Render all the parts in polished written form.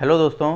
Hello दोस्तों,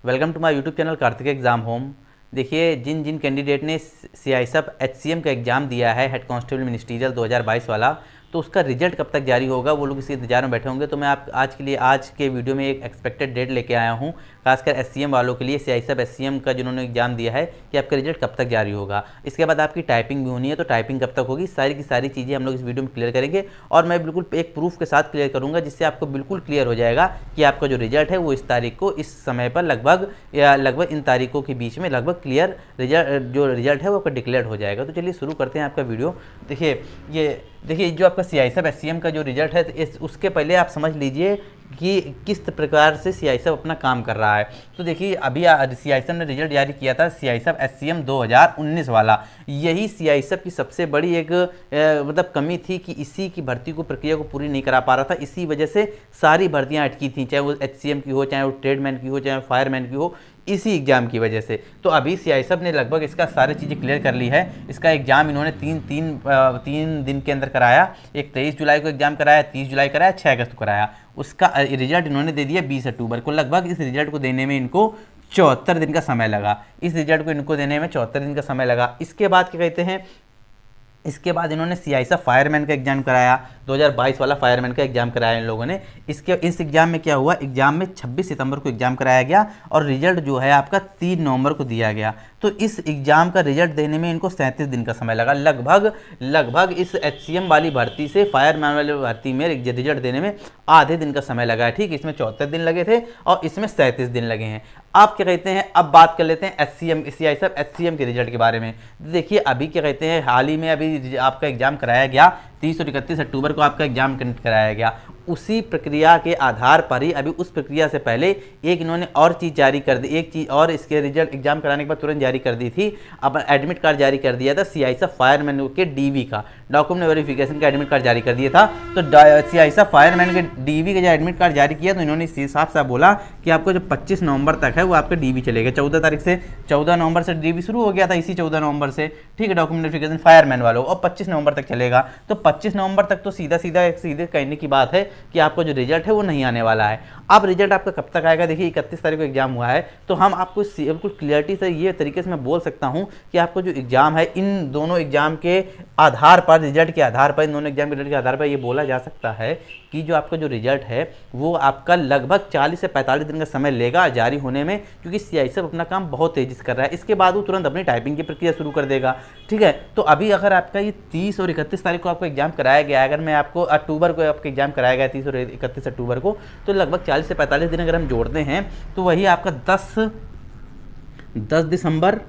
welcome to my YouTube channel Kartik exam home. देखिए, जिन जिन कैंडिडेट ने सीआईएसएफ एचसीएम का एग्ज़ाम दिया है, हेड कांस्टेबल मिनिस्ट्रियल 2022 वाला, तो उसका रिजल्ट कब तक जारी होगा वो लोग इसी इंतजार में बैठे होंगे। तो मैं आप आज के वीडियो में एक एक्सपेक्टेड डेट लेके आया हूँ, खासकर एचसीएम वालों के लिए, सीआईएसएफ एचसीएम का जिन्होंने एग्जाम दिया है, कि आपका रिजल्ट कब तक जारी होगा। इसके बाद आपकी टाइपिंग भी होनी है, तो टाइपिंग कब तक होगी, सारी की सारी चीज़ें हम लोग इस वीडियो में क्लियर करेंगे। और मैं बिल्कुल एक प्रूफ के साथ क्लियर करूँगा, जिससे आपको बिल्कुल क्लियर हो जाएगा कि आपका जो रिजल्ट है वो इस तारीख को, इस समय पर लगभग इन तारीखों के बीच में लगभग क्लियर जो रिजल्ट है वो आपका डिक्लेयर हो जाएगा। तो चलिए शुरू करते हैं आपका वीडियो। देखिए जो आपका सीआईएसएफ एचसीएम का जो रिजल्ट है, उसके पहले आप समझ लीजिए कि किस प्रकार से सीआईएसएफ अपना काम कर रहा है। तो देखिए, अभी सीआईएसएफ ने रिजल्ट जारी किया था, सीआईएसएफ एचसीएम 2019 वाला। यही सीआईएसएफ की सबसे बड़ी एक मतलब कमी थी कि इसी की भर्ती को, प्रक्रिया को पूरी नहीं करा पा रहा था। इसी वजह से सारी भर्तियां अटकी थी, चाहे वो एचसीएम की हो, चाहे वो ट्रेडमैन की हो, चाहे फायरमैन की हो, इसी एग्ज़ाम की वजह से। तो अभी सीआईएसएफ ने लगभग इसका सारी चीज़ें क्लियर कर ली है। इसका एग्ज़ाम इन्होंने तीन दिन के अंदर कराया। एक 23 जुलाई को एग्ज़ाम कराया, 30 जुलाई कराया, 6 अगस्त को कराया। उसका रिजल्ट इन्होंने दे दिया 20 अक्टूबर को। लगभग इस रिजल्ट को देने में इनको 74 दिन का समय लगा। इस रिजल्ट को इनको देने में 74 दिन का समय लगा। इसके बाद क्या कहते हैं, इसके बाद इन्होंने सीआईएसएफ फायरमैन का एग्जाम कराया, 2022 वाला फायरमैन का एग्जाम कराया इन लोगों ने। इस एग्जाम में क्या हुआ, एग्जाम में 26 सितंबर को एग्जाम कराया गया और रिजल्ट जो है आपका 3 नवंबर को दिया गया। तो इस एग्जाम का रिजल्ट देने में इनको 37 दिन का समय लगा। लगभग इस एचसीएम वाली भर्ती से फायरमैन वाली भर्ती में रिजल्ट देने में आधे दिन का समय लगा है। ठीक, इसमें 74 दिन लगे थे और इसमें 37 दिन लगे हैं। आप क्या कहते हैं, अब बात कर लेते हैं एचसीएम, सीआईएसएफ एचसीएम के रिजल्ट के बारे में। देखिए, अभी क्या कहते हैं, हाल ही में अभी आपका एग्जाम कराया गया, 30 और 31 अक्टूबर को आपका एग्जाम कंडक्ट कराया गया। उसी प्रक्रिया के आधार पर ही अभी उस प्रक्रिया से पहले एक इन्होंने और चीज़ जारी कर दी, एक चीज़ और इसके रिजल्ट एग्जाम कराने के बाद तुरंत जारी कर दी थी। अब एडमिट कार्ड जारी कर दिया था सीआईएसएफ फायरमैन के डीवी का, डॉक्यूमेंट वेरिफिकेशन का एडमिट कार्ड जारी कर दिया था। तो सीआईएसएफ फायरमैन के डीवी का जो एडमिट कार्ड जारी किया, तो इन्होंने साफ साफ बोला कि आपको जो 25 नवंबर तक है वो आपका डीवी चलेगा। 14 तारीख से, 14 नवंबर से डीवी शुरू हो गया था, इसी 14 नवंबर से, ठीक है, डॉक्यूमेंट वेरिफिकेशन फायरमैन वालों, और 25 नवंबर तक चलेगा। तो 25 नवंबर तक तो सीधे कहने की बात है कि आपको जो रिजल्ट है वो नहीं आने वाला है। अब रिजल्ट आपका कब तक आएगा, देखिए 31 तारीख को एग्जाम हुआ है, तो हम आपको बिल्कुल क्लियरिटी से ये तरीके से मैं बोल सकता हूं कि आपको जो एग्जाम है, इन दोनों एग्जाम के आधार पर, रिजल्ट के आधार पर, इन दोनों एग्जाम के रिजल्ट के आधार पर ये बोला जा सकता है कि जो आपका जो रिजल्ट है वो आपका लगभग 40 से 45 दिन का समय लेगा जारी होने में, क्योंकि सीआईएसएफ अपना काम बहुत तेजी से कर रहा है। इसके बाद वो तुरंत अपनी टाइपिंग की प्रक्रिया शुरू कर देगा। ठीक है, तो अभी अगर आपका ये 30 और 31 तारीख को आपको एग्जाम कराया गया, अगर मैं आपको अक्टूबर को आपका एग्जाम कराया गया 30 और 31 अक्टूबर को, तो लगभग 40 से 45 दिन अगर हम जोड़ते हैं तो वही आपका 10 दिसंबर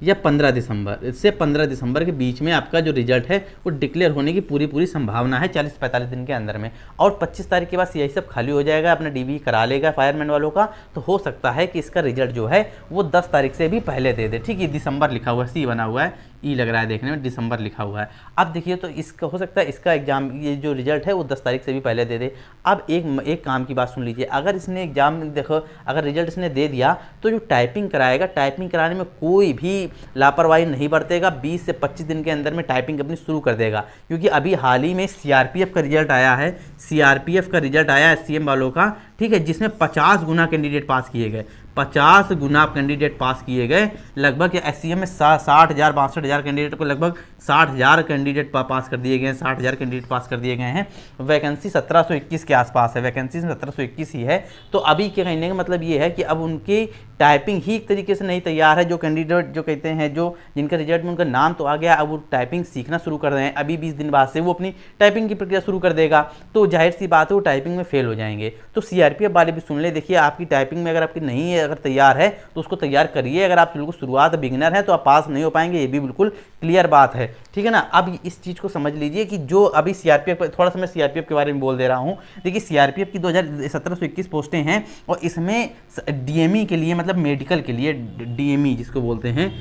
या 15 दिसंबर से 15 दिसंबर के बीच में आपका जो रिजल्ट है वो डिक्लेयर होने की पूरी संभावना है 40-45 दिन के अंदर में। और 25 तारीख के बाद सीआईएसएफ खाली हो जाएगा, अपना डीवी करा लेगा फायरमैन वालों का, तो हो सकता है कि इसका रिजल्ट जो है वो 10 तारीख से भी पहले दे दे। ठीक है, दिसंबर लिखा हुआ है, सी बना हुआ है, ई लग रहा है देखने में, दिसंबर लिखा हुआ है। अब देखिए, तो इसका हो सकता है इसका एग्जाम, ये जो रिजल्ट है वो 10 तारीख से भी पहले दे दे। अब एक काम की बात सुन लीजिए, अगर इसने एग्जाम, देखो, अगर रिजल्ट इसने दे दिया तो जो टाइपिंग कराएगा, टाइपिंग कराने में कोई भी लापरवाही नहीं बरतेगा, 20 से 25 दिन के अंदर में टाइपिंग अपनी शुरू कर देगा। क्योंकि अभी हाल ही में सीआरपीएफ का रिजल्ट आया है, सीआरपीएफ का रिजल्ट आया एचसीएम वालों का, ठीक है, जिसमें 50 गुना कैंडिडेट पास किए गए, 50 गुना कैंडिडेट पास किए गए। लगभग एचसीएम में 60,000 62,000 कैंडिडेट को लगभग 60,000 कैंडिडेट पास कर दिए गए हैं, 60,000 कैंडिडेट पास कर दिए गए हैं। वैकेंसी 1721 के आसपास है, वैकेंसी में 1721 ही है। तो अभी क्या कहने का मतलब ये है कि अब उनकी टाइपिंग ही एक तरीके से नहीं तैयार है। जो कैंडिडेट जो कहते हैं, जो जिनका रिजल्ट में उनका नाम तो आ गया, अब वो टाइपिंग सीखना शुरू कर रहे हैं। अभी 20 दिन बाद से वो अपनी टाइपिंग की प्रक्रिया शुरू कर देगा, तो जाहिर सी बात है वो टाइपिंग में फेल हो जाएंगे। तो सीआरपीएफ वाले भी सुन ले, देखिए आपकी टाइपिंग में अगर आपकी नहीं है, अगर तैयार है तो उसको तैयार करिए। अगर आप बिल्कुल शुरुआत बिगिनर है तो आप पास नहीं हो पाएंगे, ये भी बिल्कुल क्लियर बात है। ठीक है ना, अब इस चीज़ को समझ लीजिए कि जो अभी सीआरपीएफ, थोड़ा सा मैं सीआरपीएफ के बारे में बोल दे रहा हूँ। देखिए, सीआरपीएफ की 1721 पोस्टें हैं और इसमें डीएमई के लिए, मतलब मेडिकल के लिए, डीएमई जिसको बोलते हैं,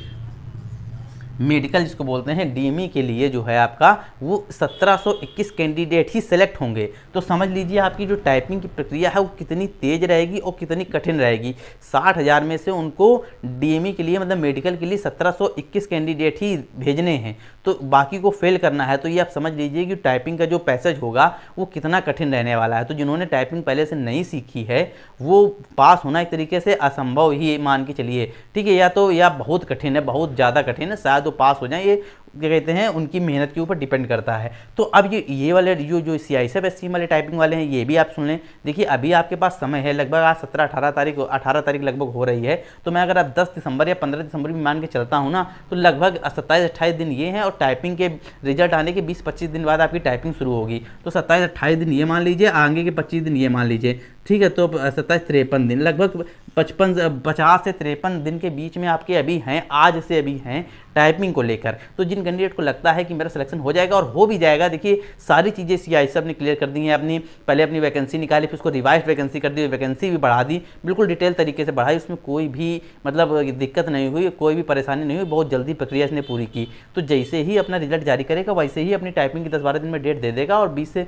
मेडिकल जिसको बोलते हैं डीएमई के लिए जो है आपका वो 1721 कैंडिडेट ही सेलेक्ट होंगे। तो समझ लीजिए आपकी जो टाइपिंग की प्रक्रिया है वो कितनी तेज रहेगी और कितनी कठिन रहेगी। 60,000 में से उनको डीएमई के लिए मतलब मेडिकल के लिए 1721 कैंडिडेट ही भेजने हैं, तो बाकी को फेल करना है। तो ये आप समझ लीजिए कि टाइपिंग का जो पैसेज होगा वो कितना कठिन रहने वाला है। तो जिन्होंने टाइपिंग पहले से नहीं सीखी है वो पास होना एक तरीके से असंभव ही मान के चलिए, ठीक है। या तो या बहुत कठिन है, बहुत ज़्यादा कठिन है, शायद वो पास हो जाए, ये क्या कहते हैं उनकी मेहनत के ऊपर डिपेंड करता है। तो अब ये वाले जो CISF SCM वाले टाइपिंग वाले हैं ये भी आप सुन लें। देखिए अभी आपके पास समय है, लगभग आज 17-18 तारीख 18 तारीख लगभग हो रही है। तो मैं अगर आप 10 दिसंबर या 15 दिसंबर भी मान के चलता हूँ ना, तो लगभग 27-28 दिन ये हैं और टाइपिंग के रिजल्ट आने के 20-25 दिन बाद आपकी टाइपिंग शुरू होगी। तो 27-28 दिन ये मान लीजिए, आगे के 25 दिन ये मान लीजिए, ठीक है। तो 27-53 दिन, लगभग 50 से 53 दिन के बीच में आपके अभी हैं, आज से अभी हैं टाइपिंग को लेकर। तो जिन कैंडिडेट को लगता है कि मेरा सिलेक्शन हो जाएगा और हो भी जाएगा, देखिए सारी चीज़ें CISF ने क्लियर कर दी हैं। पहले अपनी वैकेंसी निकाली, फिर उसको रिवाइज वैकेंसी कर दी, वैकेंसी भी बढ़ा दी, बिल्कुल डिटेल तरीके से बढ़ाई, उसमें कोई भी मतलब दिक्कत नहीं हुई, कोई भी परेशानी नहीं हुई, बहुत जल्दी प्रक्रिया इसने पूरी की। तो जैसे ही अपना रिजल्ट जारी करेगा वैसे ही अपनी टाइपिंग की 10-12 दिन में डेट दे देगा और 20 से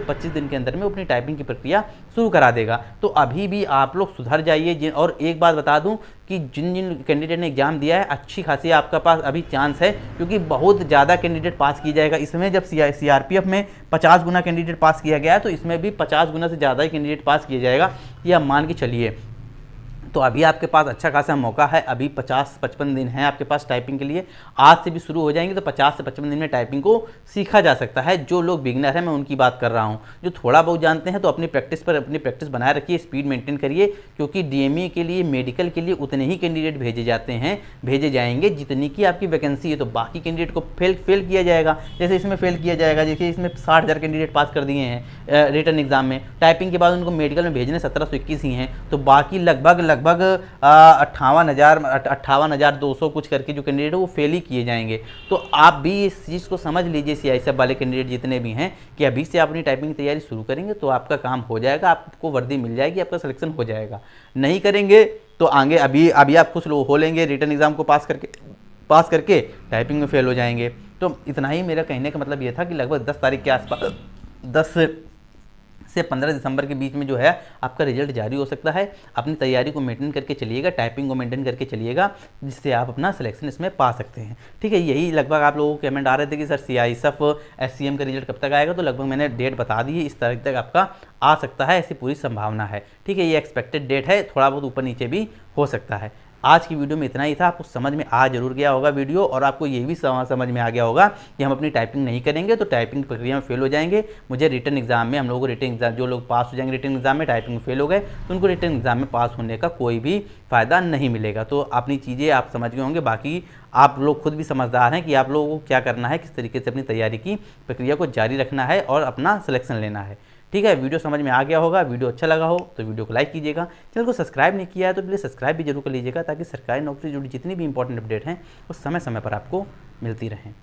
25 दिन के अंदर में अपनी टाइपिंग की प्रक्रिया शुरू करा देगा। तो अभी भी आप लोग सुधर जाइए। और एक बात बता दूं कि जिन जिन कैंडिडेट ने एग्जाम दिया है अच्छी खासी आपका पास अभी चांस है, क्योंकि बहुत ज़्यादा कैंडिडेट पास किया जाएगा। इसमें जब CRPF में 50 गुना कैंडिडेट पास किया गया है तो इसमें भी 50 गुना से ज़्यादा ही कैंडिडेट पास किया जाएगा, ये आप मान के चलिए। तो अभी आपके पास अच्छा खासा मौका है, अभी 50-55 दिन है आपके पास टाइपिंग के लिए, आज से भी शुरू हो जाएंगे तो 50 से 55 दिन में टाइपिंग को सीखा जा सकता है। जो लोग बिगनर हैं मैं उनकी बात कर रहा हूं, जो थोड़ा बहुत जानते हैं तो अपनी प्रैक्टिस बनाए रखिए, स्पीड मेंटेन करिए, क्योंकि डीएमई के लिए मेडिकल के लिए उतने ही कैंडिडेट भेजे जाएंगे जितनी की आपकी वैकेंसी है। तो बाकी कैंडिडेट को फेल किया जाएगा, जैसे इसमें फेल किया जाएगा। देखिए इसमें 60,000 कैंडिडेट पास कर दिए हैं रिटर्न एग्जाम में, टाइपिंग के बाद उनको मेडिकल में भेजने 1721 ही हैं, तो बाकी लगभग 58,200 कुछ करके जो कैंडिडेट है वो फेल ही किए जाएंगे। तो आप भी इस चीज़ को समझ लीजिए CISF वाले कैंडिडेट जितने भी हैं कि अभी से आप अपनी टाइपिंग की तैयारी शुरू करेंगे तो आपका काम हो जाएगा, आपको वर्दी मिल जाएगी, आपका सिलेक्शन हो जाएगा। नहीं करेंगे तो आगे अभी आप कुछ लोग हो लेंगे, रिटर्न एग्जाम को पास करके टाइपिंग में फेल हो जाएंगे। तो इतना ही मेरा कहने का मतलब ये था कि लगभग 10 तारीख के आसपास 10 से 15 दिसंबर के बीच में जो है आपका रिजल्ट जारी हो सकता है। अपनी तैयारी को मेंटेन करके चलिएगा, टाइपिंग को मेंटेन करके चलिएगा, जिससे आप अपना सिलेक्शन इसमें पा सकते हैं, ठीक है। यही लगभग आप लोगों को कमेंट आ रहे थे कि सर CISF SCM का रिजल्ट कब तक आएगा, तो लगभग मैंने डेट बता दी है, इस तारीख तक आपका आ सकता है, ऐसी पूरी संभावना है, ठीक है। ये एक्सपेक्टेड डेट है, थोड़ा बहुत ऊपर नीचे भी हो सकता है। आज की वीडियो में इतना ही था, आपको समझ में आ जरूर गया होगा वीडियो, और आपको ये भी समझ में आ गया होगा कि हम अपनी टाइपिंग नहीं करेंगे तो टाइपिंग प्रक्रिया में फेल हो जाएंगे। मुझे रिटर्न एग्जाम में, हम लोगों को रिटर्न एग्जाम, जो लोग पास हो जाएंगे रिटर्न एग्जाम में, टाइपिंग में फेल हो गए तो उनको रिटर्न एग्जाम में पास होने का कोई भी फ़ायदा नहीं मिलेगा। तो अपनी चीज़ें आप समझ गए होंगे, बाकी आप लोग खुद भी समझदार हैं कि आप लोगों को क्या करना है, किस तरीके से अपनी तैयारी की प्रक्रिया को जारी रखना है और अपना सिलेक्शन लेना है, ठीक है। वीडियो समझ में आ गया होगा, वीडियो अच्छा लगा हो तो वीडियो को लाइक कीजिएगा, चैनल को सब्सक्राइब नहीं किया है तो प्लीज़ सब्सक्राइब भी जरूर कर लीजिएगा, ताकि सरकारी नौकरी से जुड़ी जितनी भी इंपॉर्टेंट अपडेट हैं वो समय समय पर आपको मिलती रहें।